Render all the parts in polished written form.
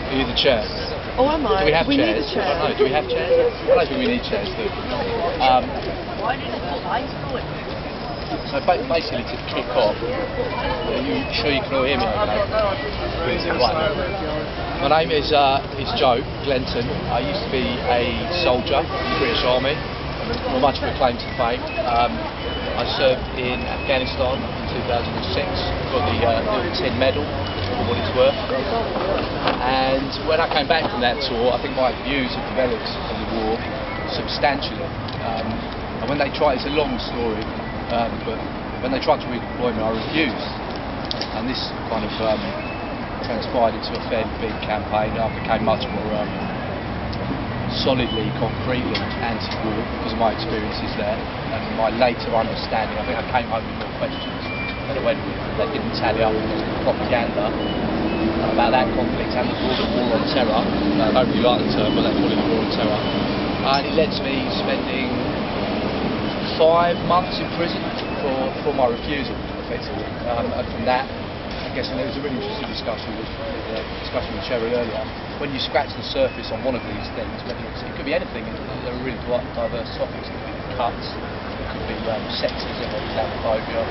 Are you the chair? Oh, am I? Do we have we chairs? Need a chair. I don't know. Do we have chairs? I don't think we need chairs, do we? So basically, to kick off, are you sure you can all hear me okay? Right. My name is Joe Glenton. I used to be a soldier in the British Army. Not much of a claim to fame. I served in Afghanistan in 2006. Got the little tin medal for what it's worth. And when I came back from that tour, I think my views have developed on the war substantially. And when they tried, it's a long story, but when they tried to redeploy me, I refused. And this kind of transpired into a fairly big campaign. I became much more solidly, concretely anti-war because of my experiences there and my later understanding. I think I came home with more questions than I went with. They didn't tally up with the propaganda about that conflict and the broader war on terror. I don't really like the term, but they call it the war on terror. And it led to me spending 5 months in prison for my refusal, effectively. And from that, I guess, and there was a really interesting discussion with Sherry earlier. When you scratch the surface on one of these things, whether it could be anything, there are really diverse topics. It could be cuts, it could be sexism or Islamophobia or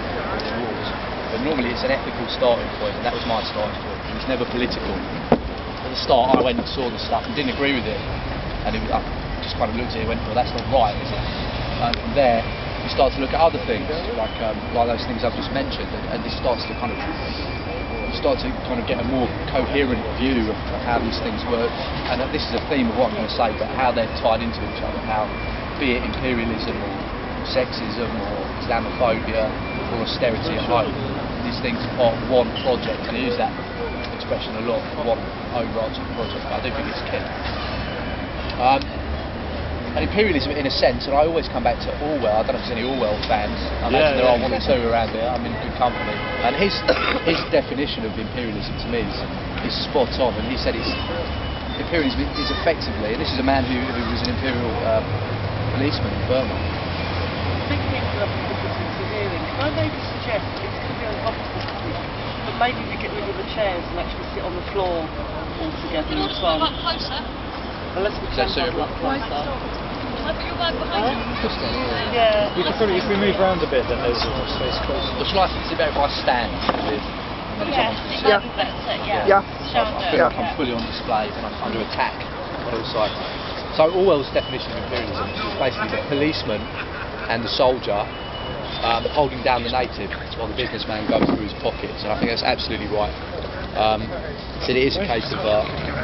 wars. But normally it's an ethical starting point, and that was my starting point. It was never political. At the start, I went and saw the stuff and didn't agree with it, and I just kind of looked at it and went, well, that's not right, is it? And from there, you start to look at other things, like those things I've just mentioned, and this starts to kind of get a more coherent view of how these things work. And this is a theme of what I'm going to say, but how they're tied into each other, how, be it imperialism or sexism or Islamophobia or austerity at home, these things are part of one project. And I use that expression a lot, one overarching project, but I do think it's key. And imperialism, in a sense, and I always come back to Orwell. I don't know if there's any Orwell fans. I imagine there are one or two around here. I'm in good company. And his definition of imperialism to me is spot on. And he said imperialism is effectively, and this is a man who was an imperial policeman in Burma. Big people have difficulty hearing. Can I maybe suggest, it could be uncomfortable, but maybe we get rid of the chairs and actually sit on the floor all together in front. Unless we can have that closer. Can I put your bag behind you? Yeah. We could probably, if we move around a bit, then there's more space closer. Or should I sit better if I stand? Yeah. I feel like I'm fully on display and I'm under attack on all sides. So Orwell's definition of imperialism is basically the policeman and the soldier holding down the native while the businessman goes through his pockets, and I think that's absolutely right. So it is a case of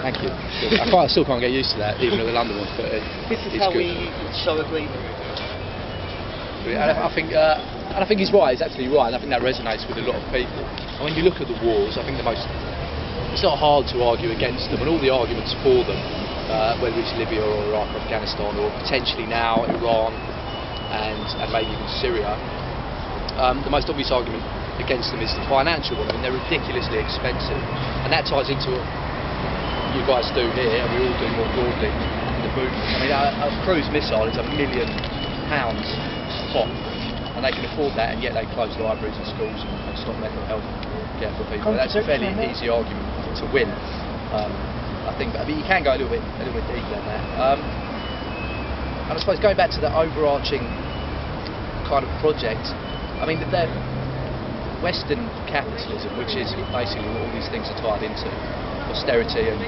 thank you. I still can't get used to that, even at the London one. But this is how we show agreement. And I think he's right. He's absolutely right, and I think that resonates with a lot of people. And when you look at the wars, I think it's not hard to argue against them, and all the arguments for them, whether it's Libya or Iraq or Afghanistan or potentially now Iran and maybe even Syria. The most obvious argument against them is the financial one. I mean, they're ridiculously expensive, and that ties into what you guys do here, and we all do more broadly in the movement. I mean, a cruise missile is £1 million pop, and they can afford that, and yet they close libraries and schools and stop mental health care for people. That's a fairly easy argument to win, I think. But you can go a little bit deeper than that. And I suppose going back to the overarching kind of project, I mean, Western capitalism, which is basically what all these things are tied into, austerity and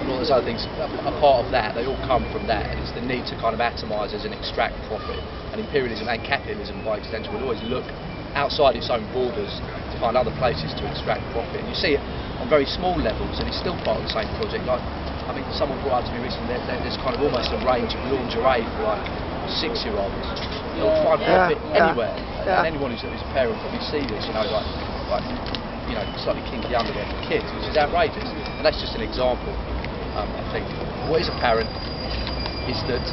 all those other things, a part of that, they all come from that, and it's the need to kind of atomise and extract profit. And imperialism and capitalism, by extension, will always look outside its own borders to find other places to extract profit. And you see it on very small levels, and it's still part of the same project. Like, I mean, someone brought up to me recently, there's kind of almost a range of lingerie for like 6-year-olds. They'll find profit anywhere, and anyone who's a parent probably see this, like slightly kinky underwear for kids, which is outrageous. And that's just an example. I think what is apparent is that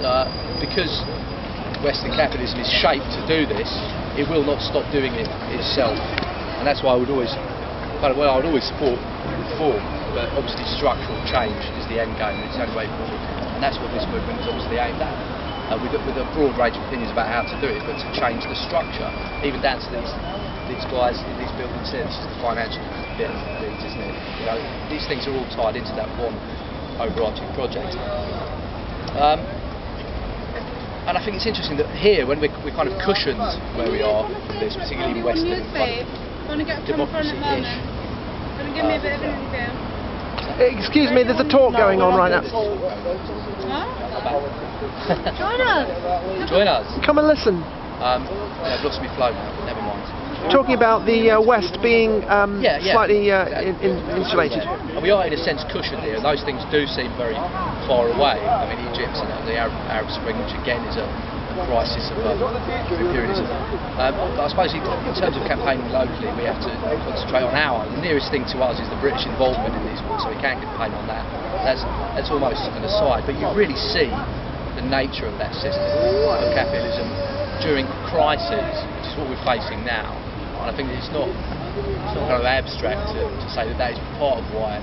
because Western capitalism is shaped to do this, it will not stop doing it itself, and that's why I would always support reform, but obviously structural change is the end game, and it's the only way forward, and that's what this movement is obviously aimed at. With a broad range of opinions about how to do it, but to change the structure, even down to these guys in these buildings here. This is the financial bit of Leeds, isn't it? You know, these things are all tied into that one overarching project. And I think it's interesting that here, when we're kind of cushioned where we are with this, particularly in Western democracy-ish. Give me a bit of an interview. Excuse me, there's a talk going on right now. Join us. Join us. Come and listen. I've lost my flow now, but never mind. Talking about the West being slightly insulated. And we are in a sense cushioned here, and those things do seem very far away. I mean, Egypt and the Arab Spring, which again is a crisis of imperialism. But I suppose in terms of campaigning locally, we have to concentrate on the nearest thing to us is the British involvement in these wars, so we can campaign on that. That's almost an aside, but you really see the nature of that system of capitalism during crisis, which is what we're facing now. And I think it's not kind of abstract to say that is part of why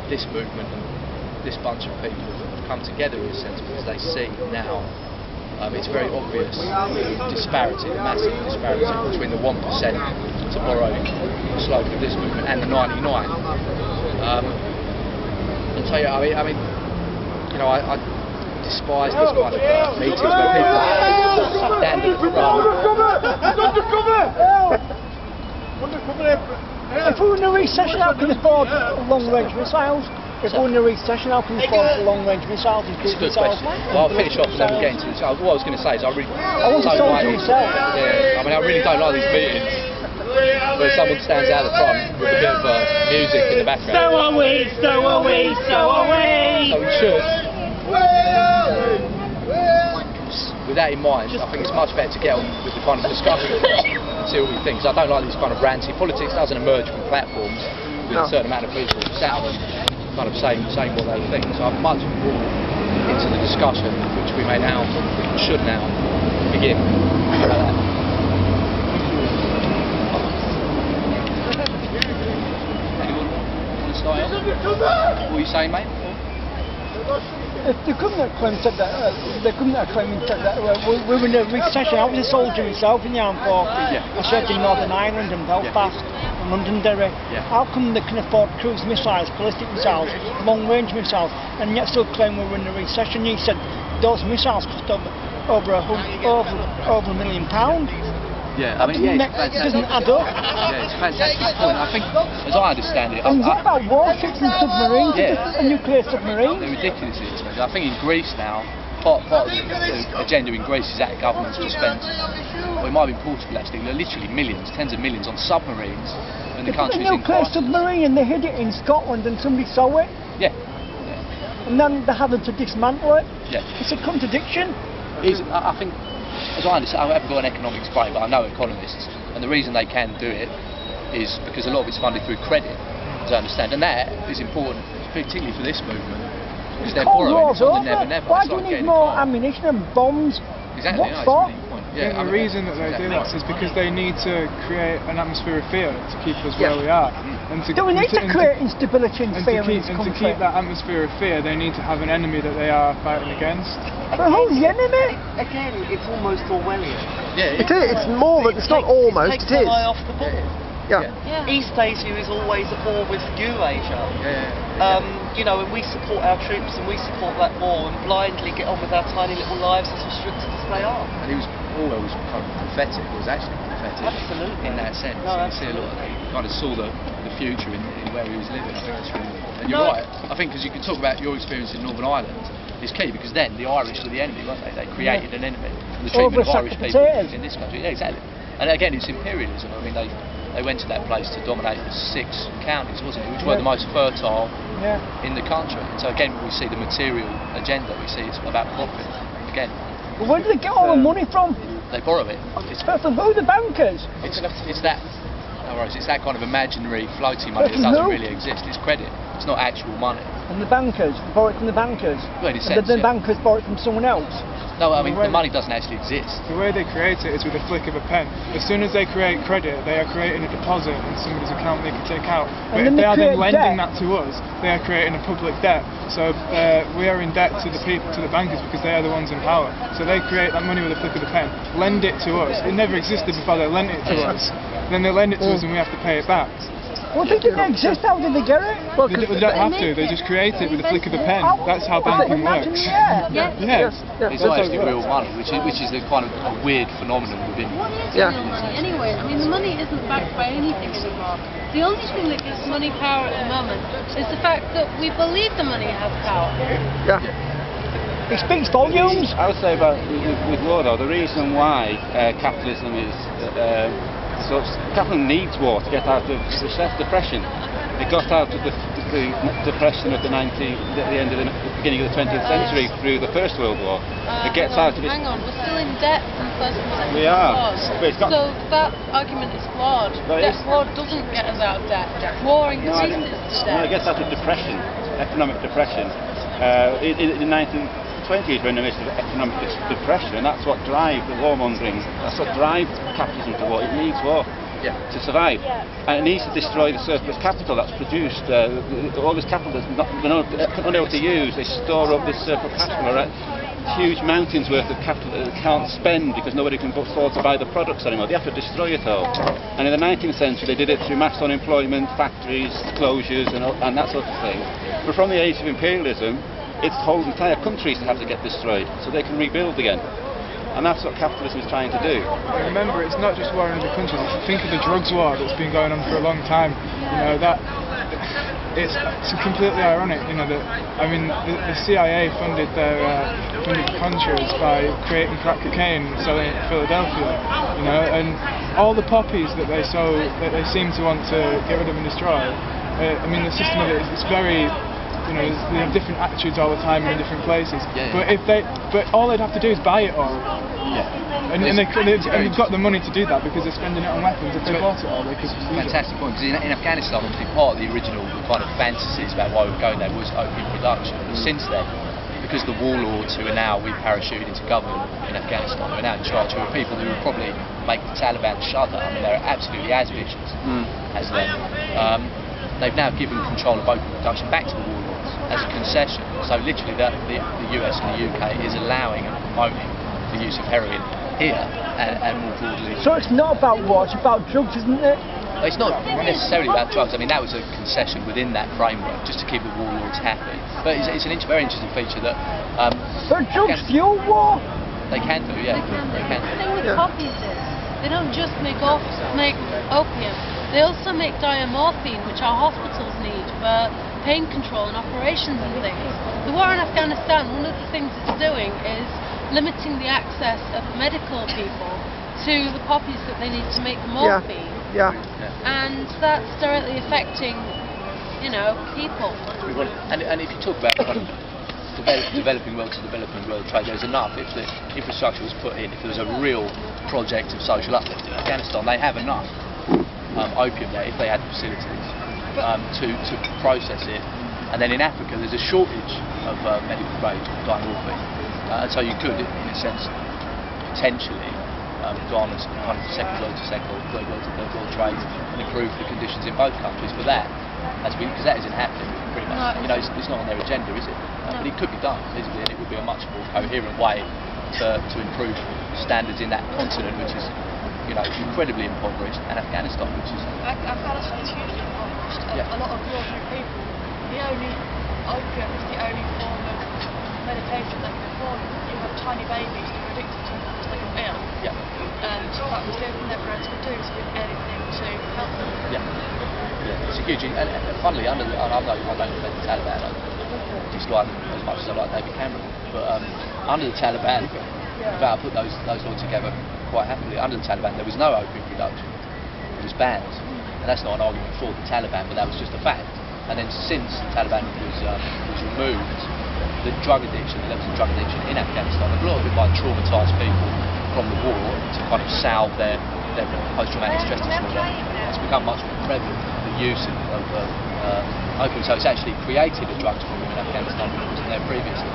this movement and this bunch of people have come together in a sense, because they see now it's very obvious disparity, the massive disparity between the 1%, to borrow the slogan of this movement, and the 99. And so yeah, I mean, you know, I despise this kind of meetings where people stand at the front. If we were in a recession, how can we afford long-range missiles? If we were in a recession, how can we afford long-range missiles? It's a good question. Well, I'll finish off and then we'll get into this. What I was going to say is I want to talk to yourself. Yeah, I mean, I really don't like these meetings where someone stands out the front with a bit of music in the background. So are we, so are we, so are we! So we should. With that in mind, I think it's much better to get on with the kind of discussion and see what we think. 'Cause I don't like these kind of ranty. Politics doesn't emerge from platforms with a certain amount of people sat on them, kind of saying what they think. So I'm much more into the discussion, which we should now begin. How about that? Anyone want to start off? What were you saying, mate? If the government claims that we were in a recession, I was a soldier myself in the armed forces. Yeah. I served in Northern Ireland and Belfast and Londonderry. Yeah. How come they can afford cruise missiles, ballistic missiles, long-range missiles, and yet still claim we were in a recession? You said those missiles cost over £1 million. Yeah, I mean, it doesn't add up. Yeah, it's a fantastic point. I think, as I understand it, And what about warships and submarines? Yeah. A nuclear submarine? they're ridiculously expensive. I think in Greece now, part of the agenda in Greece is that governments to spend, well, it might be in Portugal actually, literally millions, tens of millions on submarines when the country's in nuclear crisis. submarine and they hid it in Scotland and somebody saw it. Yeah. And then they're having to dismantle it. Yeah. It's a contradiction. I think, as I understand, I haven't got an economics brain, but I know economists, and the reason they can do it is because a lot of it's funded through credit, as I understand, and that is important, particularly for this movement, because they're borrowing, it's on the never. Why do we need more ammunition and bombs? Exactly, What no, for? it's a really good point. I think the reason that they do this is because they need to create an atmosphere of fear to keep us where we are. And Do we need to create instability and fear in this and to country? keep that atmosphere of fear, they need to have an enemy that they are fighting against. But who's the enemy? Again, it's almost Orwellian. Yeah, It is. It's more than. It's not almost. It It takes is. the eye off the ball. Yeah. East Asia is always at war with Eurasia. You know, and we support our troops and we support that war and blindly get on with our tiny little lives as restricted as they are. And Orwell was kind of prophetic, was actually prophetic. Absolutely. In that sense. No, you see a lot, he kind of saw the future in where he was living. I think that's really, and you're right. I think because you can talk about your experience in Northern Ireland is key, because then the Irish were the enemy, weren't they? They created an enemy. And the treatment of Irish people in this country. Yeah, exactly. And again, it's imperialism. I mean, they went to that place to dominate the 6 counties, wasn't it? Which were the most fertile in the country. And so again, we see the material agenda. We see it's about profit. Again. Well, where do they get all the money from? They borrow it. But from who? The bankers? It's that. No worries. It's that kind of imaginary, floaty money that doesn't really exist. It's credit. It's not actual money. And the bankers borrow it from the bankers. Well, in a And sense, the bankers borrow it from someone else. No, I mean the money doesn't actually exist. The way they create it is with a flick of a pen. As soon as they create credit, they are creating a deposit in somebody's account they can take out. But if they are then lending that to us, they are creating a public debt. So we are in debt to the people, to the bankers, because they are the ones in power. So they create that money with a flick of the pen, lend it to us. It never existed before they lent it to us. Then they lend it to us and we have to pay it back. Well, they didn't exist. How did they get it? Well, They don't have to. They just create it with the flick of a pen. That's how banking works. Yeah. Yes. It's actually real money, which is the kind of a weird phenomenon within. What is real money anyway? I mean, the money isn't backed by anything anymore. The only thing that gives money power at the moment is the fact that we believe the money has power. Yeah. It speaks volumes. I would say about with war though, the reason why capitalism is capitalism needs war to get out of depression. It got out of the depression of the end of the beginning of the 20th century through the First World War. It gets out of it. Hang on, we're still in debt from the First and Second We are. Wars. So that argument is flawed. War doesn't get us out of debt. War increases the debt. No, it gets out of depression, economic depression. In the 1920s, we're in the midst of economic depression, and that's what drives the warmongering. That's what drives capitalism to war. It needs war to survive, and it needs to destroy the surplus capital that's produced. All this capital that's not able to use, they store up this surplus capital, right? Huge mountains worth of capital that they can't spend because nobody can afford to buy the products anymore. They have to destroy it all. And in the 19th century, they did it through mass unemployment, factories, closures, and that sort of thing. But from the age of imperialism, it's whole entire countries that have to get destroyed so they can rebuild again. And that's what capitalism is trying to do. Remember, it's not just war in the countries. Think of the drugs war that's been going on for a long time. You know, that it's completely ironic. You know, that I mean, the CIA funded their Contras by creating crack cocaine and selling it in Philadelphia. You know, and all the poppies that they seem to want to get rid of and destroy. I mean, the system of it is very. You know, they have different attitudes all the time in different places. But but all they'd have to do is buy it all. And they've got the money to do that because they're spending it on weapons. If they bought it all, they could. Fantastic point. Because in Afghanistan, obviously, part of the original kind of fantasies about why we were going there was opium production. But since then, because the warlords who are now parachuted into government in Afghanistan, who are now in charge, who are people who would probably make the Taliban shudder. I mean, they're absolutely as vicious as them. They've now given control of opium production back to the warlords as a concession. So literally the US and the UK is allowing and promoting the use of heroin here and more broadly. So it's not about war, it's about drugs, isn't it? It's not necessarily about drugs. I mean, that was a concession within that framework, just to keep the warlords happy. But it's very interesting feature that... but drugs fuel war? They can do, yeah. They can do. The thing with poppies is, they don't just make opium, they also make diamorphine, which our hospitals need for pain control and operations and things. The war in Afghanistan, one of the things it's doing is limiting the access of medical people to the poppies that they need to make the morphine. And that's directly affecting, you know, people. And if you talk about kind of developing world to developing world trade, there's enough. If the infrastructure was put in, if there was a real project of social uplift in Afghanistan, they have enough opium there if they had the facilities to process it. And then in Africa, there's a shortage of medical grade diamorphine, and so you could, in a sense, potentially garner some kind of second world to second world, third world to third world trade and improve the conditions in both countries. But because that isn't happening pretty much. You know, it's not on their agenda, is it? But it could be done easily, and it would be a much more coherent way to improve standards in that continent, which is, you know, incredibly impoverished, and Afghanistan, which is... Afghanistan is hugely impoverished. A lot of ordinary people, the only opium is the only form of medication they can afford. You have tiny babies who are addicted to it because they get ill. And that was the only thing their parents could do, is do anything to help them. It's a huge... And funnily, I don't defend the Taliban, I dislike them as much as I like David Cameron, but under the Taliban, in fact, I put those all together quite happily. Under the Taliban, there was no opium production. It was banned. And that's not an argument for the Taliban, but that was just a fact. And then since the Taliban was removed, the drug addiction, the levels of drug addiction in Afghanistan, a lot of it by traumatised people from the war to kind of salve their post-traumatic stress disorder. It's become much more prevalent, the use of opium. So it's actually created a drugs problem in Afghanistan, which wasn't there previously.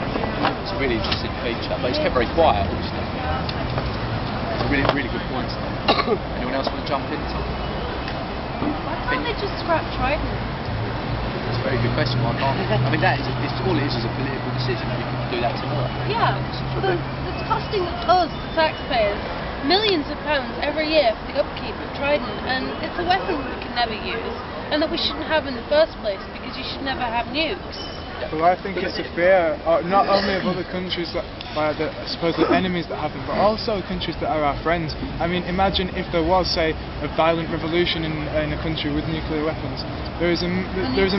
It's a really interesting feature, but it's kept very quiet, obviously. It's a really, really good point. Anyone else want to jump in? Why can't they just scrap Trident? It's a very good question. Why can't they? I mean, all it is a political decision. We can do that tomorrow. Yeah, but it's costing us, the taxpayers, millions of pounds every year for the upkeep of Trident, and it's a weapon we can never use. and that we shouldn't have in the first place, because you should never have nukes. Well, I think it's a fear, not only of other countries that are the supposed enemies that have them, but also countries that are our friends. I mean, imagine if there was, say, a violent revolution in a country with nuclear weapons. There is a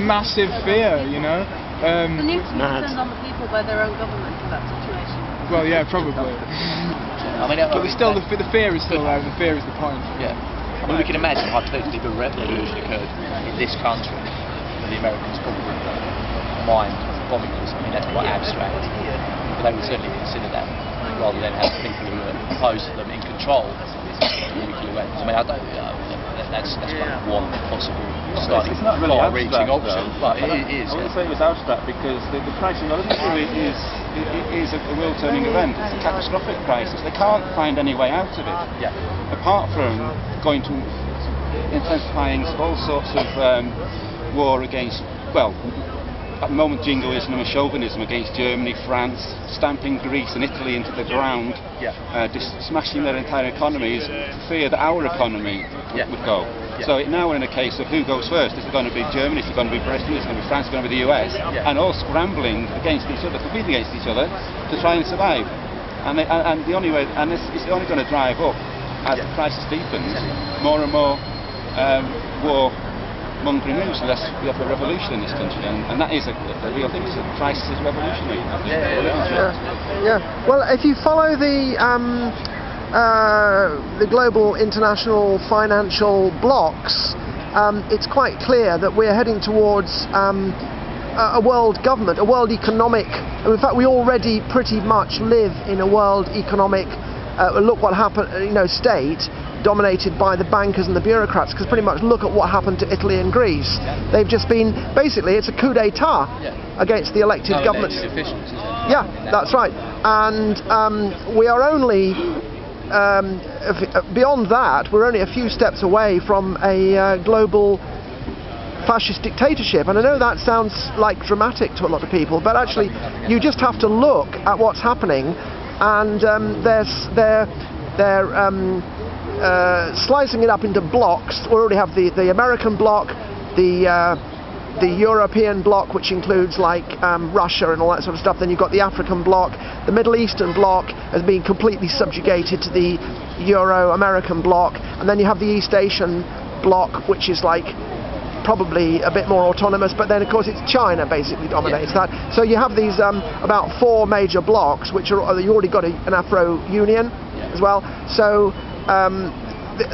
massive fear, you know. The nukes would depend on the people by their own government in that situation. Well, yeah, probably. I mean, but still, the fear is still there, and the fear is the point. Yeah. I mean, we can imagine hypothetically if a revolution occurred in this country, and the Americans probably mind bombing us. I mean, that's quite abstract, but they would certainly consider that rather than have people who are opposed to them in control of nuclear weapons. I mean, I don't. That's kind of one possible starting it's not really far-reaching option. Well, it is. I wouldn't say it was abstract because the crisis is a world-turning event. It's a catastrophic crisis. They can't find any way out of it. Yeah. Apart from going to intensifying all sorts of war against, well, at the moment jingoism and chauvinism against Germany, France, stamping Greece and Italy into the ground, smashing their entire economies, fear that our economy would go. Yeah. So now we're in a case of who goes first. Is it going to be Germany? Is it going to be Britain? Is it going to be France? Is it going to be the US? And all scrambling against each other, competing against each other to try and survive. And the only way, and it's only going to drive up as the crisis deepens, more and more war mongering news, unless we have a revolution in this country, and that is a real thing. It's a crisis is revolutionary. Well, if you follow the global international financial blocks, it's quite clear that we're heading towards a world government, a world economic. In fact, we already pretty much live in a world economic. Look what happened, state dominated by the bankers and the bureaucrats, because pretty much look at what happened to Italy and Greece. They've just been, basically, it's a coup d'etat against the elected governments. Yeah, that's right. And we are only, beyond that, we're only a few steps away from a global fascist dictatorship. And I know that sounds like dramatic to a lot of people, but actually you just have to look at what's happening, and they're slicing it up into blocks. We already have the American bloc, the European bloc, which includes like Russia and all that sort of stuff. Then you've got the African bloc. The Middle Eastern bloc has been completely subjugated to the Euro-American bloc. And then you have the East Asian bloc, which is like probably a bit more autonomous, but then of course it's China basically dominates that. So you have these about 4 major blocks, which are, you already got an Afro-Union as well. So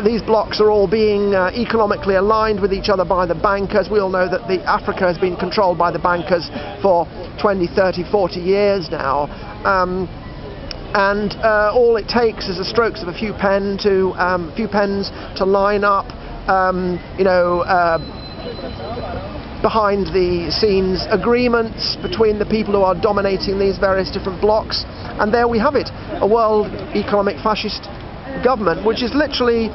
these blocks are all being economically aligned with each other by the bankers. We all know that Africa has been controlled by the bankers for 20, 30, 40 years now. And all it takes is the strokes of a few pens to line up, behind the scenes agreements between the people who are dominating these various different blocks, and there we have it, a world economic fascist government, which is literally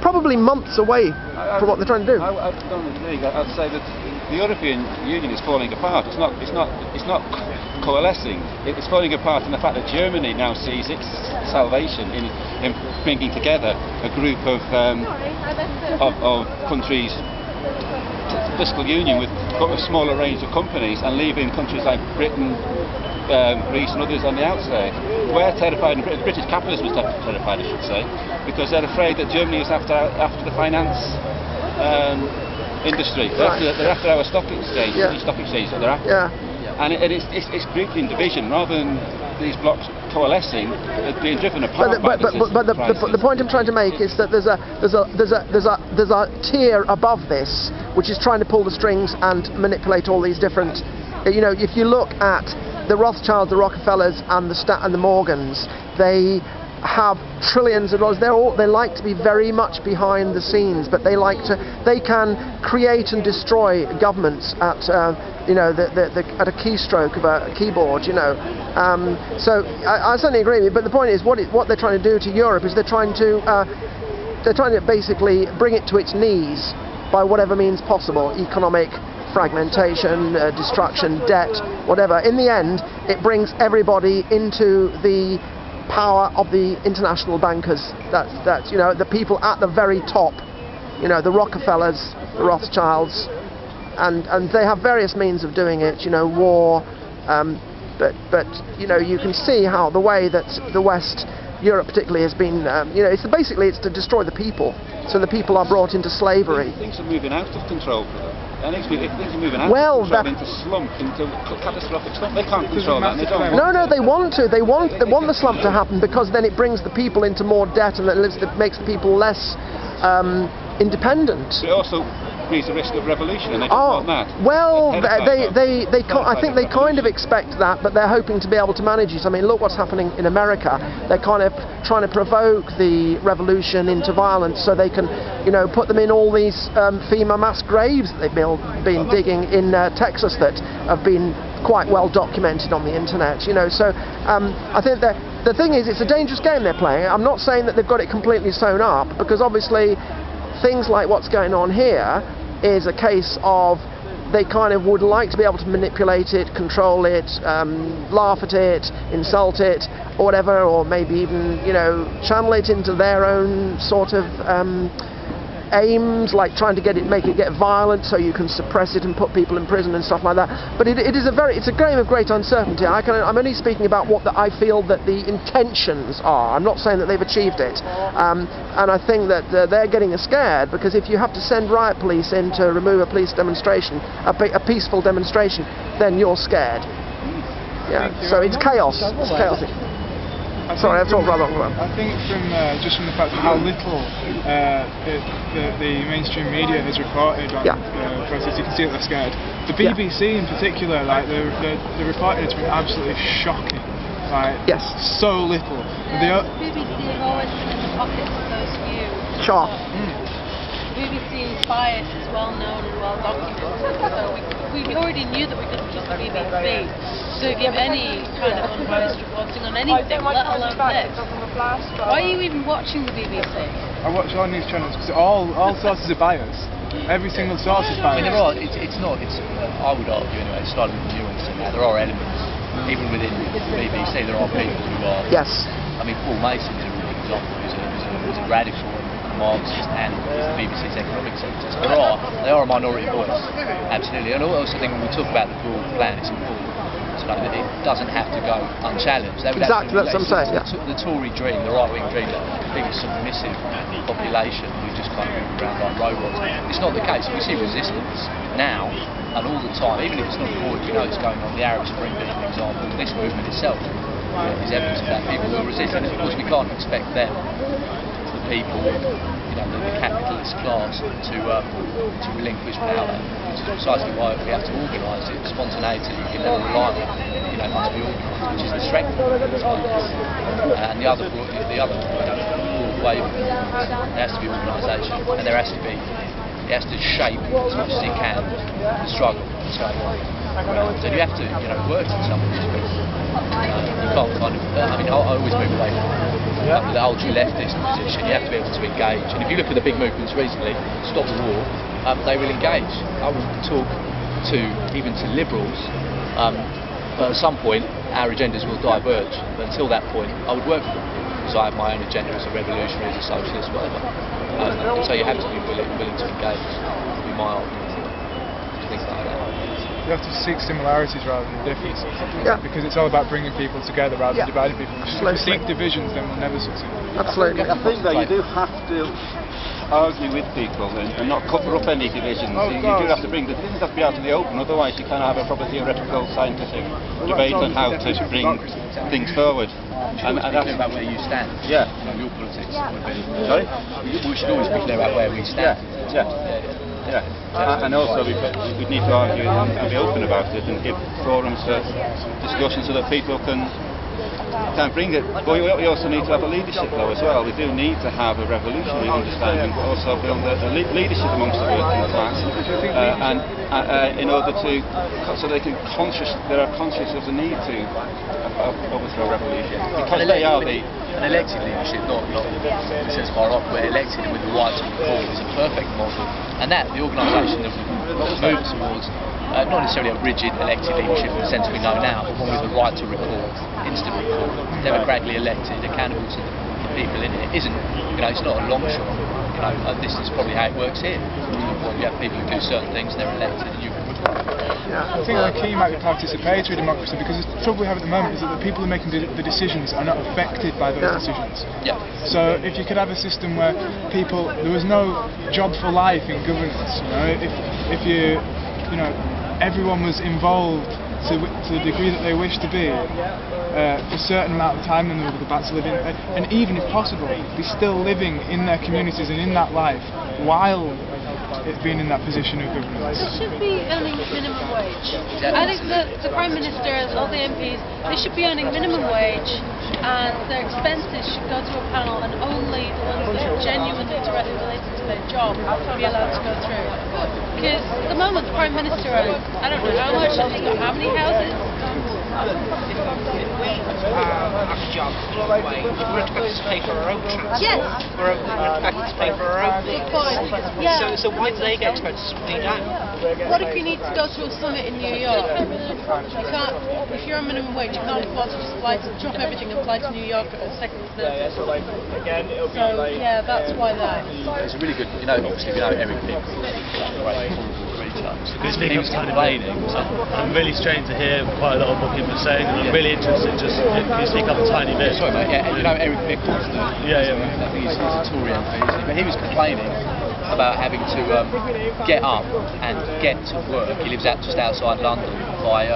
probably months away from what they're trying to do. I don't agree. I'd say that the European Union is falling apart. It's not coalescing. It's falling apart in the fact that Germany now sees its salvation in bringing together a group of countries, fiscal union with a smaller range of companies, and leaving countries like Britain, Greece and others on the outside. We're terrified, and British capitalism is terrified, I should say, because they're afraid that Germany is after the finance industry. They're after our stock exchange, British stock exchange that they're after. And it's creating division rather than these blocks coalescing, being driven apart. But the point I'm trying to make is that there's a tier above this which is trying to pull the strings and manipulate all these different. If you look at the Rothschilds, the Rockefellers, and the Morgans, they have trillions of dollars. They like to be very much behind the scenes, but they can create and destroy governments at at a keystroke of a keyboard. So I certainly agree with you. But the point is, what they're trying to do to Europe is they're trying to basically bring it to its knees by whatever means possible, economic fragmentation, destruction, debt, whatever. In the end, it brings everybody into the power of the international bankers. That's the people at the very top you know, the Rockefellers, the Rothschilds, and they have various means of doing it, you know, war, but you know, you can see how the way that the West, Europe particularly, has been, you know, basically it's to destroy the people, so the people are brought into slavery. Things are moving out of control for them. And things are moving out well, of control into slump, into catastrophic slump. They can't control that, and they don't. No, they want to. They want the slump to happen, because then it brings the people into more debt, and it makes the people less independent. It also increases the risk of revolution, and they don't want that. Well, I think they kind of expect that, but they're hoping to be able to manage it. I mean, look what's happening in America. They're kind of trying to provoke the revolution into violence, so they can, you know, put them in all these FEMA mass graves that they've been digging in Texas that have been quite well documented on the internet. You know, so I think that the thing is, it's a dangerous game they're playing. I'm not saying that they've got it completely sewn up, because obviously things like what's going on here is a case of they kind of would like to be able to manipulate it, control it, laugh at it, insult it, or whatever, or maybe even, you know, channel it into their own sort of aims, like trying to make it get violent so you can suppress it and put people in prison and stuff like that. But it's a game of great uncertainty. I'm only speaking about what I feel that the intentions are. I'm not saying that they've achieved it. And I think that they're getting scared, because if you have to send riot police in to remove a police demonstration, a peaceful demonstration, then you're scared. Yeah. So it's chaos. It's chaotic. Sorry, I've talked rather long. I think just from the fact of how little the mainstream media has reported on the process, you can see that they're scared. The BBC in particular, like the reporting has been absolutely shocking. Like, so little. The BBC have always been in the pockets of those views. Sure. The BBC's bias is well known and well documented, so we already knew that we couldn't trust the BBC to give any kind of unbiased reporting on anything, let alone this. Why are you even watching the BBC? I watch all news channels because all sources are biased. Every single source is biased. I mean, there are. I would argue anyway. It's slightly nuanced in that there are elements, even within the BBC, there are people who are. Yes. I mean, Paul Mason, for example, is a radical Marxist and is the BBC's economic sector. So they are a minority voice, absolutely. And I also think when we talk about the broad plan, it's important to know that it doesn't have to go unchallenged. Exactly, that's what I'm saying. Yeah. The Tory dream, the right-wing dream, that big submissive population who just kind of move around like robots. It's not the case. We see resistance now and all the time, even if it's not reported, we know it's going on. The Arab Spring being an example. This movement itself is evidence of that. People will resist, and of course we can't expect them, the people, you know, the capitalist class, to relinquish power, which is precisely why we have to organise it. Spontaneity, you can never rely on it. You know, it must be organised, which is the strength of it. And the other broad wave, there has to be organisation, and there has to be, it has to shape as much as it can the struggle. So you have to, you know, work in some respects. You can't kind of, I mean, I always move away from the ultra-leftist position. You have to be able to engage. And if you look at the big movements recently, Stop the War, they will engage. I will talk even to liberals, but at some point our agendas will diverge. But until that point, I would work with them, because I have my own agenda as a revolutionary, as a socialist, whatever. So you have to be willing to engage, would be my argument. Things like that. You have to seek similarities rather than differences. Yeah. Because it's all about bringing people together rather than dividing people. If we seek divisions, then we'll never succeed. Absolutely. I think that you do have to argue with people and not cover up any divisions. You do have to bring the things have to be out in the open, otherwise you can't have a proper theoretical, scientific debate on how to bring things forward. And that's about where you stand. Yeah. Your politics. Sorry? We should always be clear about where we stand. Yeah. And also we need to argue and be open about it and give forums for discussion so that people can bring it. But we also need to have a leadership though as well. We do need to have a revolutionary understanding, but also build a leadership amongst the working class, and in order to, so they are conscious of the need to overthrow revolution, because they are an elected leadership, not in the sense of our but elected with the right to recall is a perfect model, and that the organisation that we've moved towards. Not necessarily a rigid elected leadership in the sense we know now, but one with the right to recall, instant recall, democratically elected, accountable to the people in it isn't, it's not a long shot. This is probably how it works here. You have people who do certain things, they're elected, and you can work. I think the key might be participatory democracy, because the trouble we have at the moment is that the people who are making the decisions are not affected by those decisions. Yeah. So if you could have a system where there was no job for life in governance, if everyone was involved to the degree that they wish to be for a certain amount of time, then they would go back to living, and even if possible, be still living in their communities and in that life while it's being in that position of governance. They should be earning minimum wage. I think the Prime Minister and all the MPs, they should be earning minimum wage, and their expenses should go to a panel, and only the ones that are genuinely directly related to their job be allowed to go through. Because at the moment the Prime Minister earns, I don't know how much, he's got how many houses? If we have a job, we're expected to pay for our own tax. Yes. We're expected to pay for our own things. Yeah. So why do they get expected to pay down? What if you need to go to a summit in New York? You can't, if you're on minimum wage, you can't afford to just drop everything and fly to New York at a second's notice. So yeah, that's why that. It's a really good, obviously Eric Pickles, he was complaining. I'm really strange to hear quite a lot of what people are saying, and I'm really interested just if you speak up a tiny bit. Sorry mate, Eric Pickles, I think he's a Tory MP, but he was complaining about having to get up and get to work. He lives just outside London by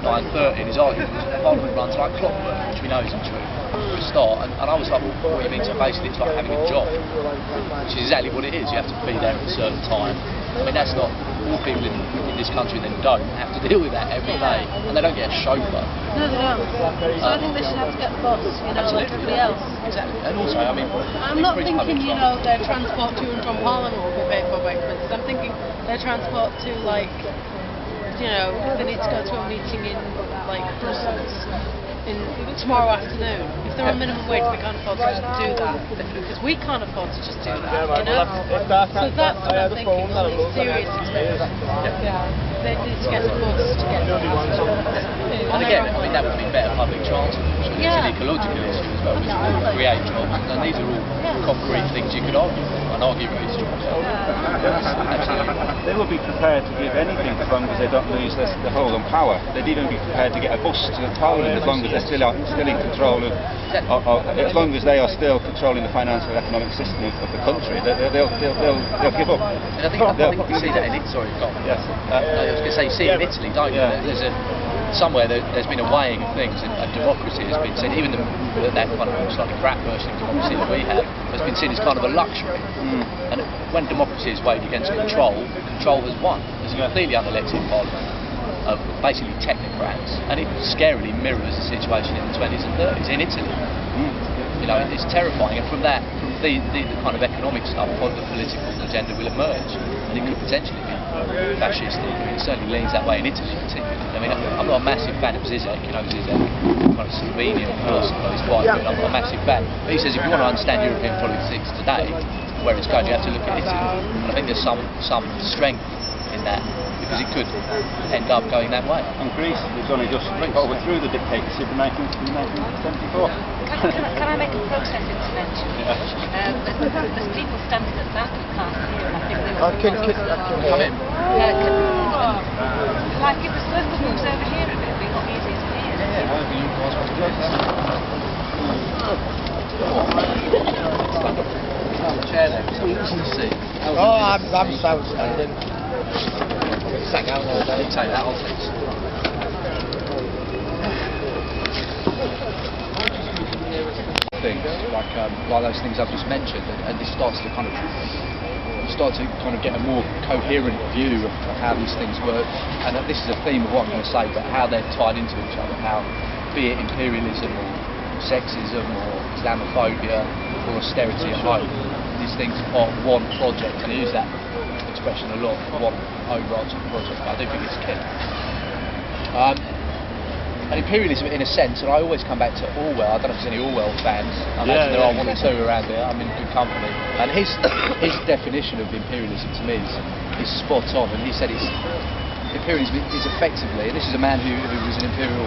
9:30, and his argument was Parliament runs like clockwork, which we know isn't true for a start. And I was like, well, what do you mean? So basically it's like having a job, which is exactly what it is. You have to be there at a certain time. I mean, that's not, all people in this country then don't have to deal with that every day, and they don't get a chauffeur. No, they don't. So I think they should have to get the bus, like everybody else. Exactly. And also, I mean, I'm not thinking, their transport to and from Parliament will be paid for by expenses. I'm thinking their transport to, they need to go to a meeting in, Brussels tomorrow afternoon. If they're on minimum wage, they can't afford to just do that, because we can't afford to just do that, So that's what I'm thinking, serious expenses. They need to get a bus to get there. And again, I mean, that would be better public transport. It's an ecological issue as well, which will create jobs, and these are all concrete things you could argue for, and argue for these jobs. Absolutely. They will be prepared to give anything as long as they don't lose the hold on power. They'd even be prepared to get a bus to the Parliament as long as they're still in control as long as they are still controlling the financial and economic system of the country. They'll give up. And I think you see that in Italy. Sorry, go on. Yes. I was going to say, you see it in Italy, don't you? There's somewhere there's been a weighing of things, and democracy has been seen, even that kind of slightly crap version of democracy that we have, has been seen as kind of a luxury. And when democracy is weighed against control has won. There's a completely unelected parliament of basically technocrats, and it scarily mirrors the situation in the 20s and 30s in Italy. It's terrifying, and from the kind of economic stuff, the political agenda will emerge, and it could potentially be fascistic. I mean, it certainly leans that way in Italy particularly. I mean, I'm not a massive fan of Zizek, Zizek, kind of Slovenian philosopher, he's quite good, I'm not a massive fan, but he says if you want to understand European politics today, where it's going, you have to look at Italy, and I think there's some strength in that, because it could end up going that way. And Greece was only just overthrew the dictatorship in 1974. Can I make a protest intervention? There's people standing at the back who can't hear, and I think they were come in. Like if the circle moves over here a bit, it'll be a lot easier to hear. You guys want to go the chair there, so easy to see. I'm standing. Take that, I'll take it. Things like those things I've just mentioned, and it starts to kind of get a more coherent view of how these things work. And this is a theme of what I'm going to say, but how they're tied into each other. How, be it imperialism or sexism or Islamophobia or austerity at home, these things are part of one project. And I use that expression a lot, one overarching project, but I do think it's key. And imperialism, in a sense, and I always come back to Orwell. I don't know if there's any Orwell fans. I imagine there are one or two around here. I'm in good company. And his definition of imperialism to me is spot on. And he said imperialism is effectively, and this is a man who was an imperial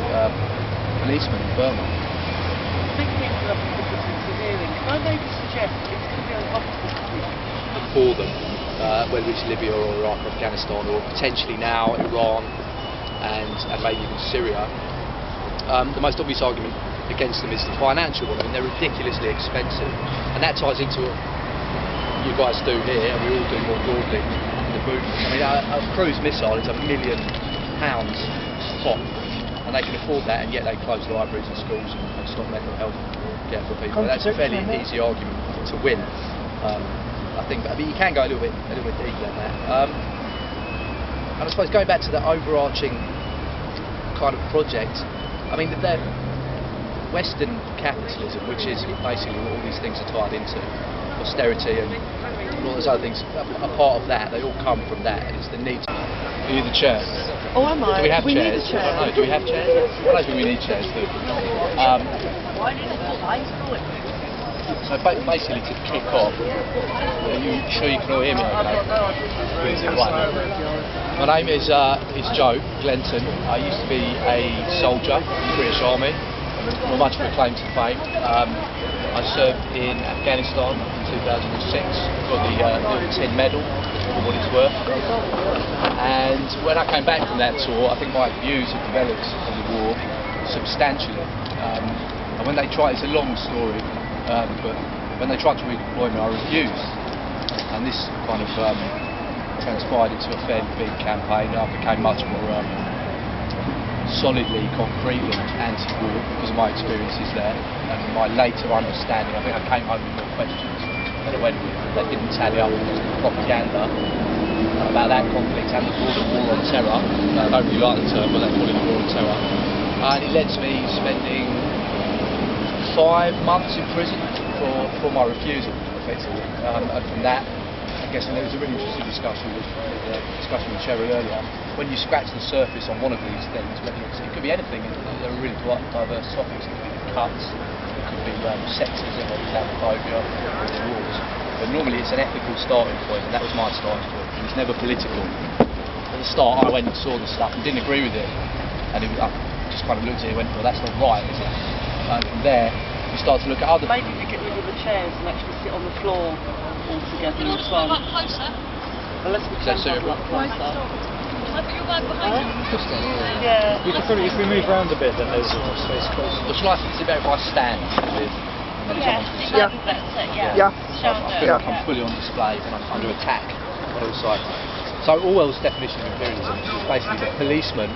policeman in Burma. I think people have difficulty hearing, can I maybe suggest it's going to be uncomfortable for them, whether it's Libya or Iraq or Afghanistan or potentially now Iran and maybe even Syria. The most obvious argument against them is the financial one. I mean, they're ridiculously expensive, and that ties into what you guys do here, and we all do more broadly in the movement. I mean, a cruise missile is £1 million top, and they can afford that, and yet they close libraries and schools and stop mental health care for people. That's a fairly easy argument to win. I think, but you can go a little bit deeper than that. And I suppose going back to the overarching kind of project, I mean, the Western capitalism, which is basically what all these things are tied into, austerity and all those other things, are part of that. They all come from that. It's the need. Are you the chair? Oh, am I? Do we have chairs? Need a chair. I don't know. Do we have chairs? I don't think we need chairs, do we? So basically, to kick off, are you sure you can all hear me okay? Right. My name is Joe Glenton. I used to be a soldier in the British Army, not much of a claim to fame. I served in Afghanistan in 2006, got the tin medal for what it's worth. And when I came back from that tour, I think my views have developed on the war substantially. And when they tried, it's a long story, but when they tried to redeploy me, I refused. And this kind of transpired into a fairly big campaign. I became much more solidly, concretely anti-war because of my experiences there and my later understanding. I think I came home with more questions than I went with. That didn't tally up with propaganda about that conflict and the war on terror. I don't really like the term, but they call it the war on terror. And it led to me spending 5 months in prison for my refusal, effectively. And from that, I guess, and there was a really interesting discussion with Sherry earlier. When you scratch the surface on one of these things, it could be anything. There are really diverse topics. It could be cuts, it could be sexism or Islamophobia or wars. But normally it's an ethical starting point, and that was my starting point. It was never political. At the start, I went and saw the stuff and didn't agree with it, and I just kind of looked at it and went, well, that's not right, is it? And from there, you start to look at other. Maybe we get rid of the chairs and actually sit on the floor all together as well. Closer. Unless we can huddle up closer. Can I put your bag behind you? Yeah. We could probably, if we move around a bit, then there's more space closer. Or shall I sit better if I stand with? Yeah. I feel like I'm fully on display and I'm under attack on all sides. So Orwell's definition of imperialism is basically the policeman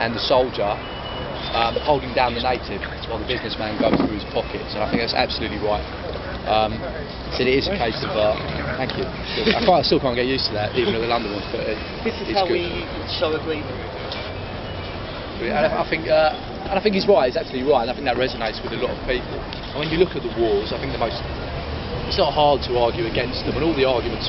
and the soldier holding down the native while the businessman goes through his pockets, and I think that's absolutely right. So it is a case of thank you. I still can't get used to that, even at the London one, but this is how we show agreement. And I think he's right. He's absolutely right, and I think that resonates with a lot of people. And when you look at the wars, I think it's not hard to argue against them, and all the arguments